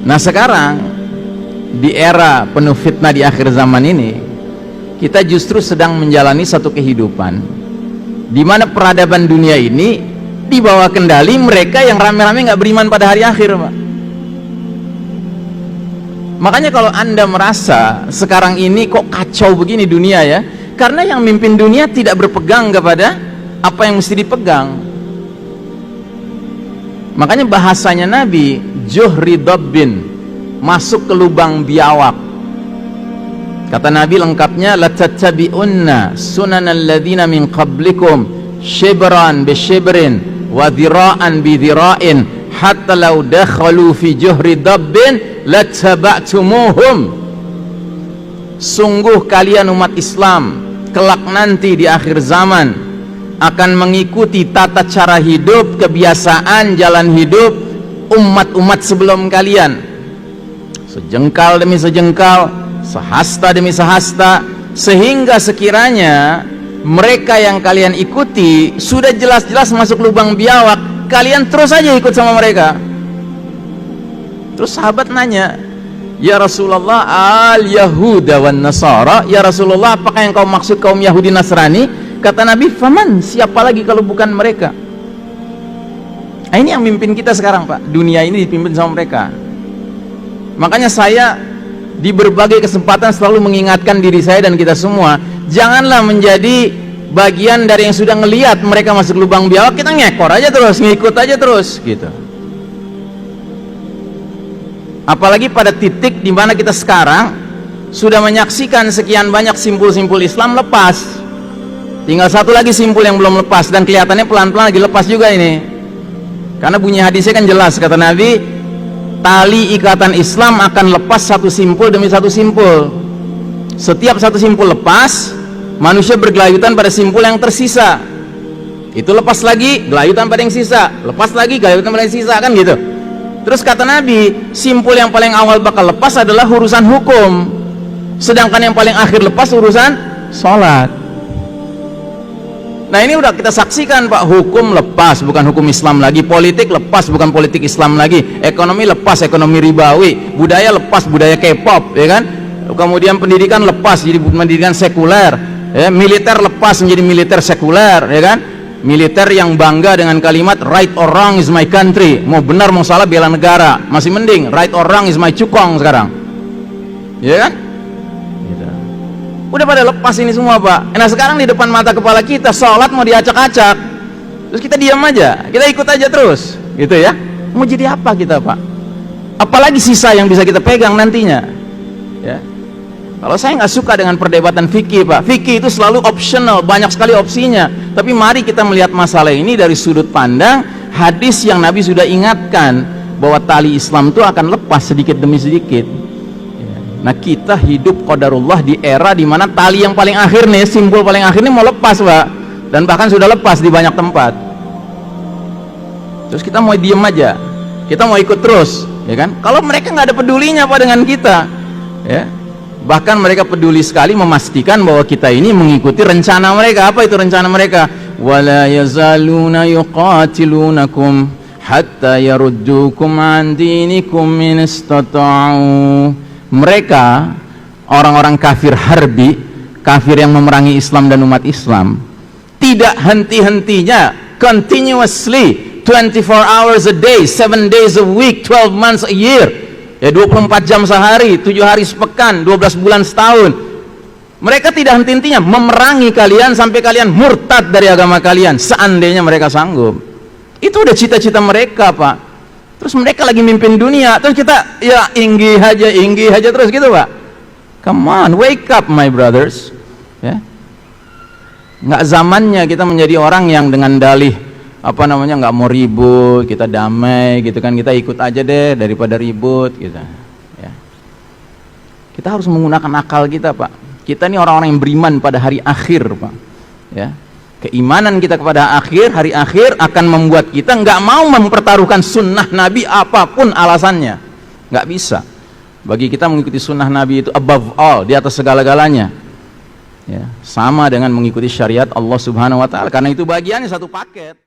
Nah sekarang di era penuh fitnah di akhir zaman ini, kita justru sedang menjalani satu kehidupan di mana peradaban dunia ini di bawah kendali mereka yang rame-rame nggak beriman pada hari akhir, Pak. Makanya kalau Anda merasa sekarang ini kok kacau begini dunia ya, karena yang mimpin dunia tidak berpegang kepada apa yang mesti dipegang. Makanya bahasanya Nabi, juhri dabbin, masuk ke lubang biawak. Kata Nabi lengkapnya, latattabi'unna sunanal ladzina min qablikum shibran bi shibrin wa dhira'an bi dhira'in hatta law dakhalu fi juhri dabbin lattaba'tumuhum. Sungguh kalian umat Islam kelak nanti di akhir zaman akan mengikuti tata cara hidup, kebiasaan, jalan hidup umat-umat sebelum kalian, sejengkal demi sejengkal, sehasta demi sehasta, sehingga sekiranya mereka yang kalian ikuti sudah jelas-jelas masuk lubang biawak, kalian terus saja ikut sama mereka. Terus sahabat nanya, ya Rasulullah, al-Yahuda wan Nasara, ya Rasulullah, apakah yang kau maksud kaum Yahudi Nasrani? Kata Nabi, faman, siapa lagi kalau bukan mereka? Nah, ini yang mimpin kita sekarang, Pak. Dunia ini dipimpin sama mereka. Makanya saya di berbagai kesempatan selalu mengingatkan diri saya dan kita semua, janganlah menjadi bagian dari yang sudah ngelihat mereka masuk lubang biawak, kita ngekor aja terus, ngikut aja terus gitu. Apalagi pada titik di mana kita sekarang sudah menyaksikan sekian banyak simpul-simpul Islam lepas, tinggal satu lagi simpul yang belum lepas, dan kelihatannya pelan-pelan lagi lepas juga ini. Karena bunyi hadisnya kan jelas, kata Nabi, tali ikatan Islam akan lepas satu simpul demi satu simpul. Setiap satu simpul lepas, manusia bergelayutan pada simpul yang tersisa. Itu lepas lagi, gelayutan pada yang sisa, lepas lagi, gelayutan pada yang sisa, kan gitu. Terus kata Nabi, simpul yang paling awal bakal lepas adalah urusan hukum, sedangkan yang paling akhir lepas urusan sholat. Nah ini udah kita saksikan, Pak. Hukum lepas, bukan hukum Islam lagi. Politik lepas, bukan politik Islam lagi. Ekonomi lepas, ekonomi ribawi. Budaya lepas, budaya K-pop, ya kan? Kemudian pendidikan lepas, jadi pendidikan sekuler, ya. Militer lepas menjadi militer sekuler, ya kan? Militer yang bangga dengan kalimat right or wrong is my country. Mau benar mau salah bela negara. Masih mending right or wrong is my cukong sekarang, ya kan? Udah pada lepas ini semua, Pak. Nah sekarang di depan mata kepala kita sholat mau diacak-acak, terus kita diam aja, kita ikut aja terus gitu ya. Mau jadi apa kita, Pak? Apalagi sisa yang bisa kita pegang nantinya ya. Kalau saya nggak suka dengan perdebatan fikih, Pak. Fikih itu selalu optional, banyak sekali opsinya. Tapi mari kita melihat masalah ini dari sudut pandang hadis yang Nabi sudah ingatkan bahwa tali Islam itu akan lepas sedikit demi sedikit. Nah kita hidup qadarullah di era dimana tali yang paling akhir nih, simpul paling akhir nih mau lepas, Pak, dan bahkan sudah lepas di banyak tempat. Terus kita mau diem aja, kita mau ikut terus, ya kan? Kalau mereka nggak ada pedulinya, Pak, dengan kita, ya. Bahkan mereka peduli sekali memastikan bahwa kita ini mengikuti rencana mereka. Apa itu rencana mereka? Wala yazaluna yuqatilunakum hatta yaruddukum an dinikum in istata'u. Mereka orang-orang kafir harbi, kafir yang memerangi Islam dan umat Islam, tidak henti-hentinya, continuously 24 hours a day, 7 days a week, 12 months a year, ya 24 jam sehari, 7 hari sepekan, 12 bulan setahun. Mereka tidak henti-hentinya memerangi kalian sampai kalian murtad dari agama kalian, seandainya mereka sanggup. Itu udah cita-cita mereka, Pak. Terus mereka lagi mimpin dunia, terus kita ya inggi aja terus gitu, Pak. Come on, wake up my brothers, ya. Nggak zamannya kita menjadi orang yang dengan dalih apa namanya nggak mau ribut, kita damai gitu kan, kita ikut aja deh daripada ribut gitu ya. Kita harus menggunakan akal kita, Pak. Kita ini orang-orang yang beriman pada hari akhir, Pak, ya. Keimanan kita kepada hari akhir akan membuat kita nggak mau mempertaruhkan sunnah Nabi apapun alasannya. Nggak bisa. Bagi kita mengikuti sunnah Nabi itu above all, di atas segala-galanya, ya, sama dengan mengikuti syariat Allah Subhanahu wa Ta'ala, karena itu bagiannya satu paket.